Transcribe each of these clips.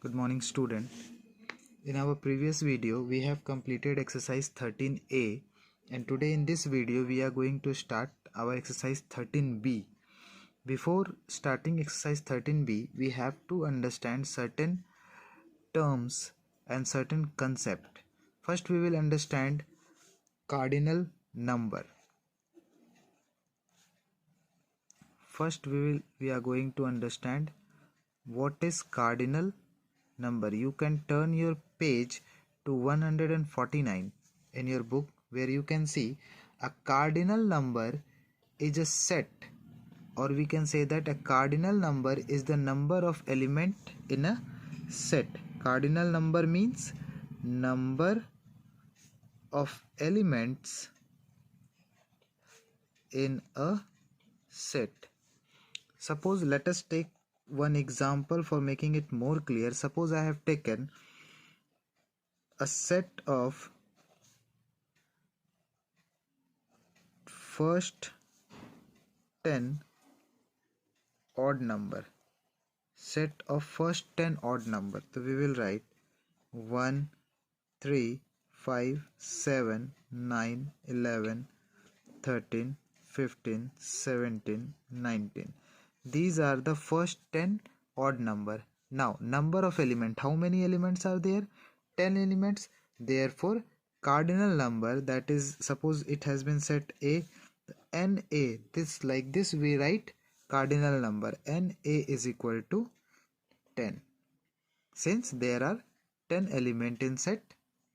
Good morning, student. In our previous video we have completed exercise 13a, and today in this video we are going to start our exercise 13b. Before starting exercise 13b, we have to understand certain terms and certain concept. First we will understand cardinal number. First we are going to understand what is cardinal number. You can turn your page to 149 in your book, where you can see a cardinal number is a set, or we can say that a cardinal number is the number of element in a set. Cardinal number means number of elements in a set. Suppose, let us take one example for making it more clear. Suppose I have taken a set of first 10 odd number. Set of first 10 odd number. So we will write 1, 3, 5, 7, 9, 11, 13, 15, 17, 19. These are the first 10 odd number. Now, number of element. How many elements are there? 10 elements. Therefore, cardinal number, that is, suppose it has been set A, NA, this like this we write cardinal number. NA is equal to 10, since there are 10 element in set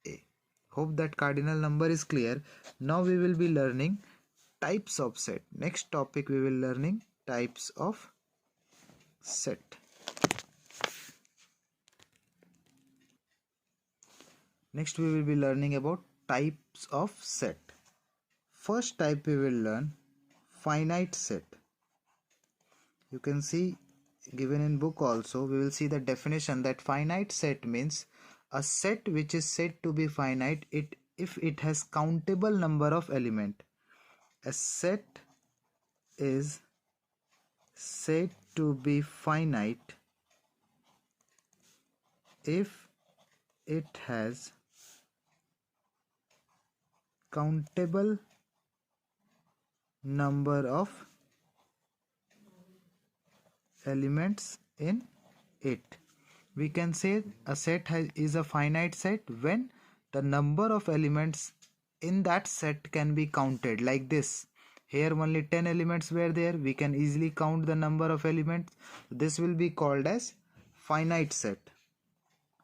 A. Hope that cardinal number is clear. Now we will be learning types of set. Next topic we will learning types of set. Next we will be learning about types of set. First type we will learn finite set. You can see given in book also, we will see the definition that finite set means a set which is said to be finite if it has countable number of element. A set is said to be finite if it has countable number of elements in it. We can say a set is a finite set when the number of elements in that set can be counted, like this. Here only 10 elements were there, we can easily count the number of elements. This will be called as finite set.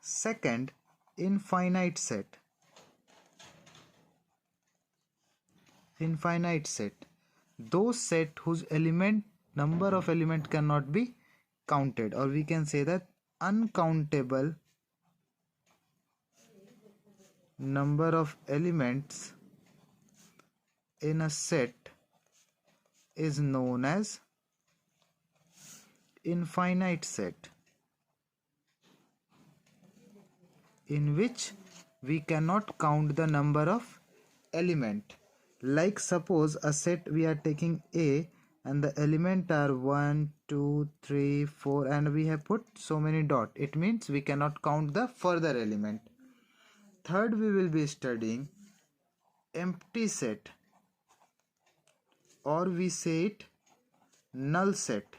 Second, infinite set. Infinite set, those set whose number of element cannot be counted, or we can say that uncountable number of elements in a set is known as infinite set, in which we cannot count the number of element. Like suppose a set we are taking A and the element are 1, 2, 3, 4 and we have put so many dot. It means we cannot count the further element. Third, we will be studying empty set, or we say it null set.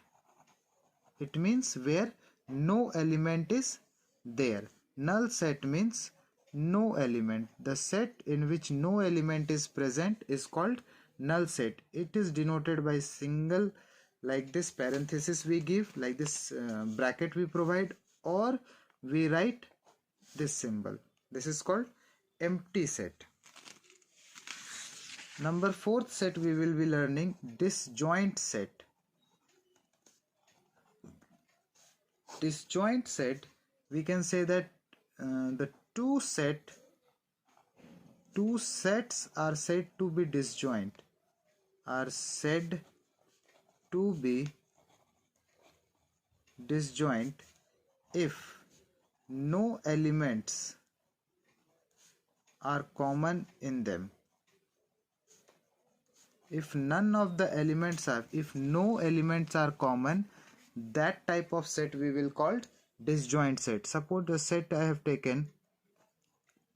It means where no element is there. Null set means no element. The set in which no element is present is called null set. It is denoted by single, like this parenthesis we give, like this bracket we provide, or we write this symbol. This is called empty set. Number 4th set we will be learning disjoint set. Disjoint set, we can say that the two sets are said to be disjoint, are said to be disjoint if no elements are common in them. If none of the elements are, if no elements are common, that type of set we will call disjoint set. Suppose the set I have taken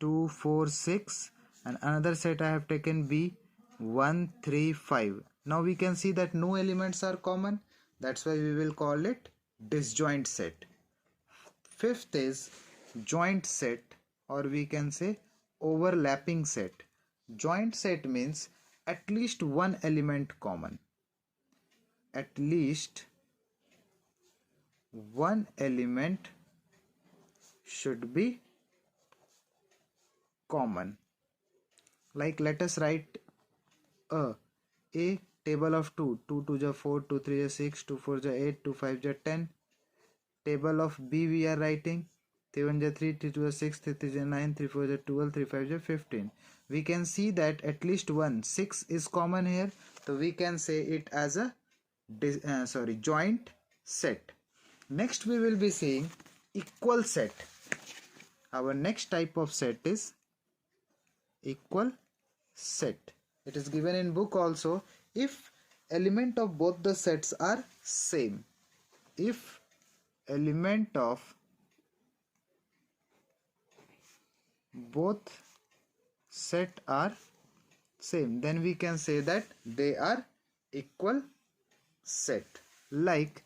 2, 4, 6 and another set I have taken B 1, 3, 5. Now we can see that no elements are common. That's why we will call it disjoint set. Fifth is joint set, or we can say overlapping set. Joint set means at least one element common. At least one element should be common. Like let us write a table of 2. 2 2 is 4, 2 3 is 6, 2 4 is 8, 2 5 is 10. Table of B we are writing 3 1 is 3, 3 2 is 6, 3 3 is 9, 3 4 is 12, 3 5 is 15. We can see that at least one 6 is common here, so we can say it as a joint set. Next we will be seeing equal set. Our next type of set is equal set. It is given in book also. If element of both the sets are same, if element of both set are same, then we can say that they are equal set. Like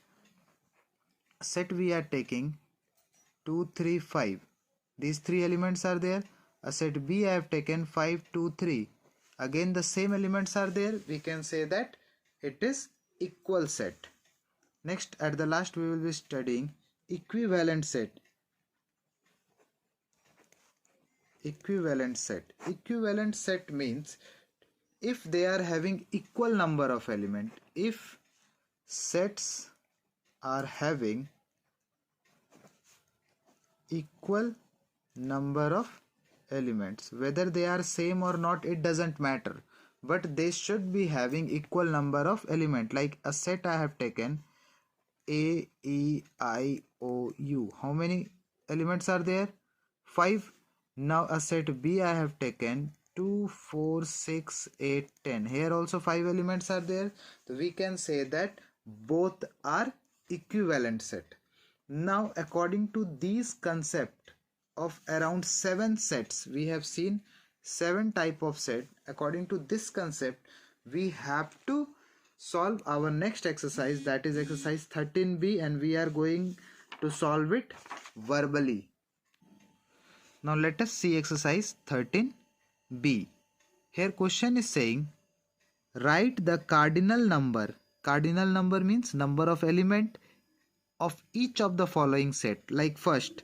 set we are taking 2 3 5, these three elements are there. A set B I have taken 5 2 3, again the same elements are there. We can say that it is equal set. Next, at the last, we will be studying equivalent set. Equivalent set. Equivalent set means if they are having equal number of elements, if sets are having equal number of elements, whether they are same or not, it doesn't matter, but they should be having equal number of elements. Like a set I have taken A, E, I, O, U. How many elements are there? 5. Now a set B I have taken 2, 4, 6, 8, 10. Here also 5 elements are there. So we can say that both are equivalent set. Now according to these concept of around 7 sets, we have seen 7 type of set. According to this concept, we have to solve our next exercise, that is exercise 13b, and we are going to solve it verbally. Now let us see exercise 13b. Here question is saying write the cardinal number. Cardinal number means number of element of each of the following set. Like first,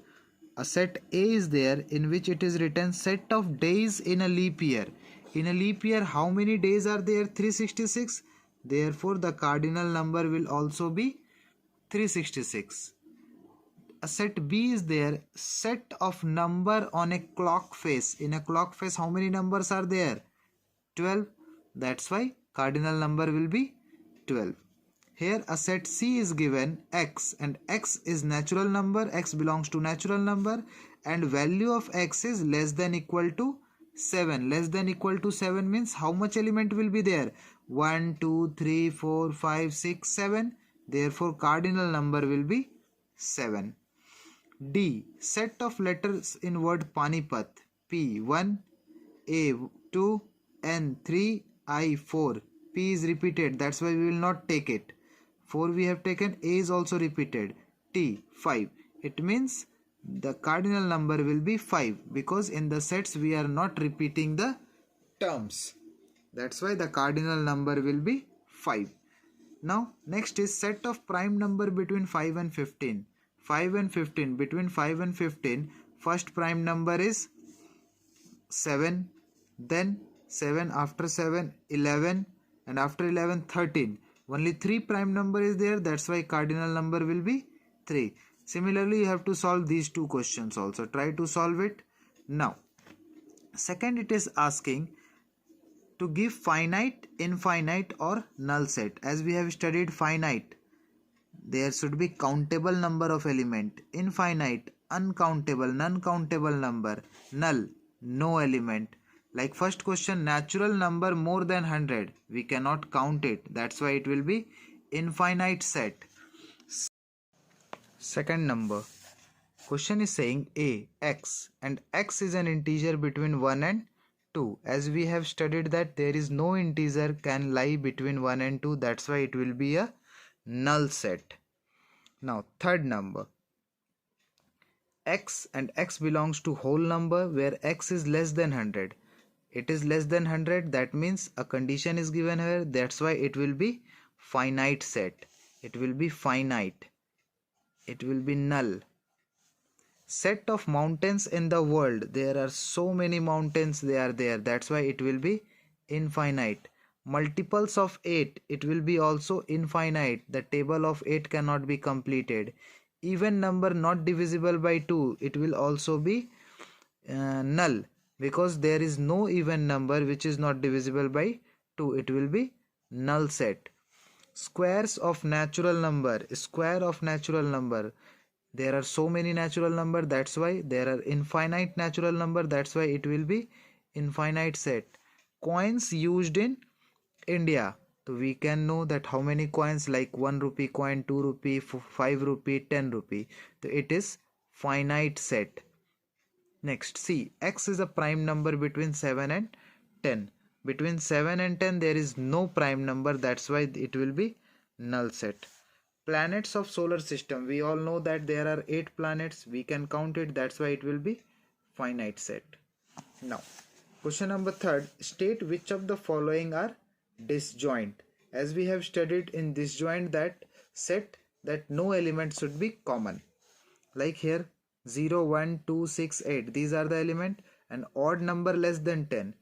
a set A is there in which it is written set of days in a leap year. In a leap year, how many days are there? 366. Therefore, the cardinal number will also be 366. A set B is there, set of number on a clock face. In a clock face, how many numbers are there? 12. That's why cardinal number will be 12. Here a set C is given x, and x is natural number, x belongs to natural number, and value of x is less than equal to 7. Less than equal to 7 means how much element will be there? 1, 2, 3, 4, 5, 6, 7. Therefore cardinal number will be 7. D. Set of letters in word Panipat. P 1, A 2, N 3, I 4. P is repeated, that's why we will not take it. 4 we have taken, A is also repeated. T 5. It means the cardinal number will be 5 because in the sets we are not repeating the terms. That's why the cardinal number will be 5. Now next is set of prime number between 5 and 15. 5 and 15. Between 5 and 15, first prime number is 7, then 7, after 7 11, and after 11 13. Only 3 prime number is there, that's why cardinal number will be 3. Similarly, you have to solve these two questions also. Try to solve it. Now second, it is asking to give finite, infinite or null set. As we have studied finite, there should be countable number of element. Infinite, uncountable, non-countable number. Null, no element. Like first question, natural number more than 100. We cannot count it. That's why it will be infinite set. Second number, question is saying a x, and x is an integer between 1 and 2. As we have studied that there is no integer can lie between 1 and 2, that's why it will be a null set. Now third number, x, and x belongs to whole number where x is less than 100. It is less than 100, that means a condition is given here, that's why it will be finite set. It will be finite. It will be null. Set of mountains in the world, there are so many mountains they are there, that's why it will be infinite. Multiples of 8, it will be also infinite. The table of 8 cannot be completed. Even number not divisible by 2, it will also be null, because there is no even number which is not divisible by 2. It will be null set. Squares of natural number, square of natural number, there are so many natural number, that's why there are infinite natural number, that's why it will be infinite set. Coins used in India, so we can know that how many coins, like 1 rupee coin, 2 rupee, 5 rupee, 10 rupee, so it is finite set. Next, see, x is a prime number between 7 and 10. Between 7 and 10 there is no prime number, that's why it will be null set. Planets of solar system, we all know that there are 8 planets, we can count it, that's why it will be finite set. Now question number third, state which of the following are disjoint. As we have studied in disjoint that set that no element should be common, like here 0, 1, 2, 6, 8, these are the element, and odd number less than 10.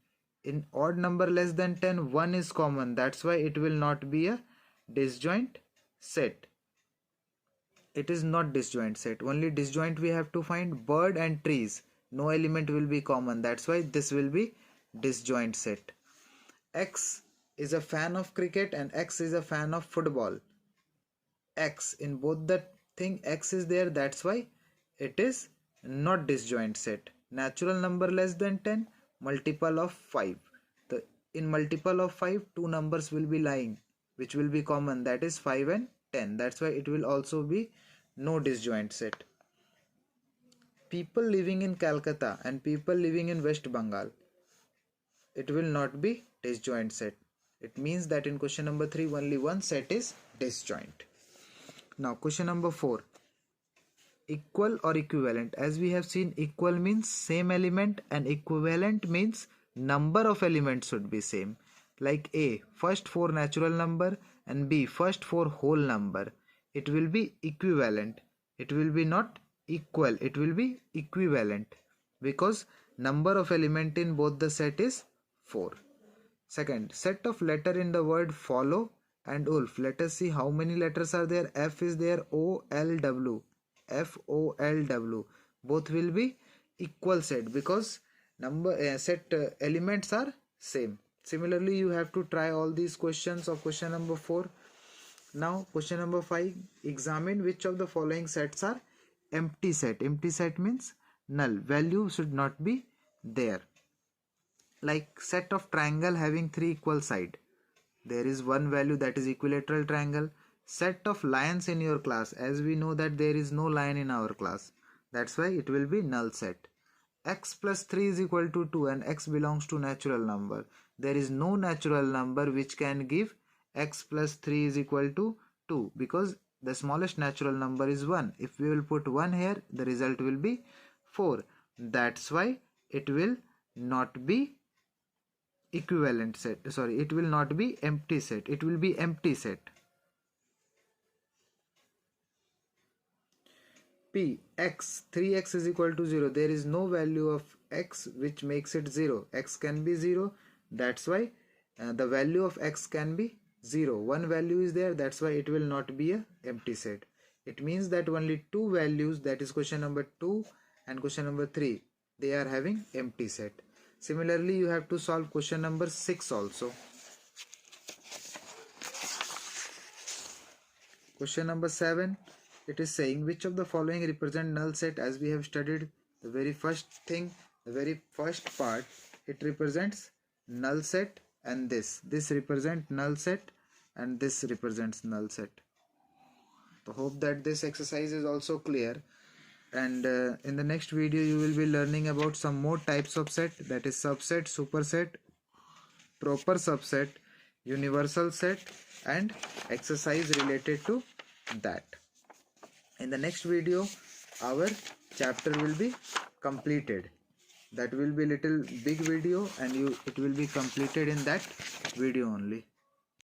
In odd number less than 10, 1 is common, that's why it will not be a disjoint set. It is not disjoint set. Only disjoint we have to find. Bird and trees, no element will be common, that's why this will be disjoint set. X is a fan of cricket and X is a fan of football. X, in both the thing X is there, that's why it is not disjoint set. Natural number less than 10, multiple of 5. In multiple of 5, two numbers will be lying which will be common, that is 5 and 10, that's why it will also be no disjoint set. People living in Calcutta and people living in West Bengal, it will not be disjoint set. It means that in question number 3 only one set is disjoint. Now question number 4, equal or equivalent. As we have seen, equal means same element and equivalent means number of elements should be same. Like A, first 4 natural number, and B, first 4 whole number. It will be equivalent. It will be not equal, it will be equivalent, because number of element in both the set is 4. Second, set of letter in the word follow and wolf. Let us see how many letters are there. F is there, O, L, W. F, O, L, W. Both will be equal set because number set elements are same. Similarly, you have to try all these questions of question number 4. Now question number 5, examine which of the following sets are empty set. Empty set means null, value should not be there. Like set of triangle having 3 equal side, there is one value, that is equilateral triangle. Set of lions in your class, as we know that there is no lion in our class, that's why it will be null set. X plus 3 is equal to 2 and X belongs to natural number. There is no natural number which can give X plus 3 is equal to 2, because the smallest natural number is 1. If we will put 1 here, the result will be 4. That's why it will not be equivalent set. Sorry, it will not be empty set. It will be empty set. P, X, 3x is equal to 0. There is no value of X which makes it 0. X can be 0. That's why the value of X can be 0. One value is there. That's why it will not be a empty set. It means that only two values, that is question number 2 and question number 3, they are having empty set. Similarly, you have to solve question number 6 also. Question number 7, it is saying which of the following represent null set. As we have studied the very first thing, the very first part, it represents null set, and this represent null set, and this represents null set. So hope that this exercise is also clear. And in the next video you will be learning about some more types of set, that is subset, superset, proper subset, universal set, and exercise related to that. In the next video our chapter will be completed. That will be little big video, and it will be completed in that video only.